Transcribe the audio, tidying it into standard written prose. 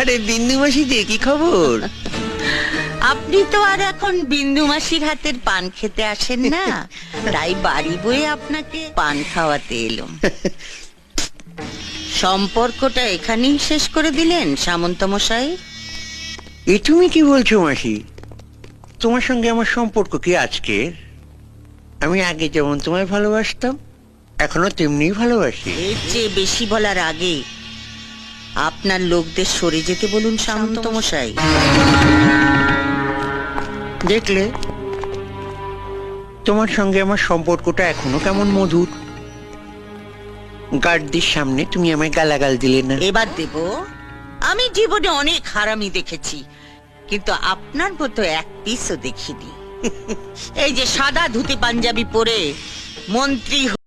আরে বিন্দু মাসি যে কি খবর? আপনি তো আর এখন বিন্দু মাসির হাতের পান খেতে আসেন না, তাই বাড়ি বয়ে আপনাকে পান খাওয়াতে এলাম। সম্পর্কটা এখানেই শেষ করে দিলেন সামন্ত মশাই? এ তুমি কি বলছো মাসি? তোমার সঙ্গে আমার সম্পর্ক কি আজকের? আমি আগে যেমন তোমায় ভালোবাসতাম এখনো তেমনি ভালোবাসি। এর চেয়ে বেশি বলার আগে আপনার লোকদের সরে যেতে বলুন সামন্ত মশাই। দেখলে তোমার সঙ্গে আমার সম্পর্কটা এখনো কেমন মধুর। গার্ডদের সামনে তুমি আমায় গালাগাল দিলে না। এবার দেব। আমি জীবনে অনেক হারামি দেখেছি, কিন্তু আপনার মতো এক পিসও দেখিনি। এই যে সাদা ধুতি পাঞ্জাবি পরে মন্ত্রী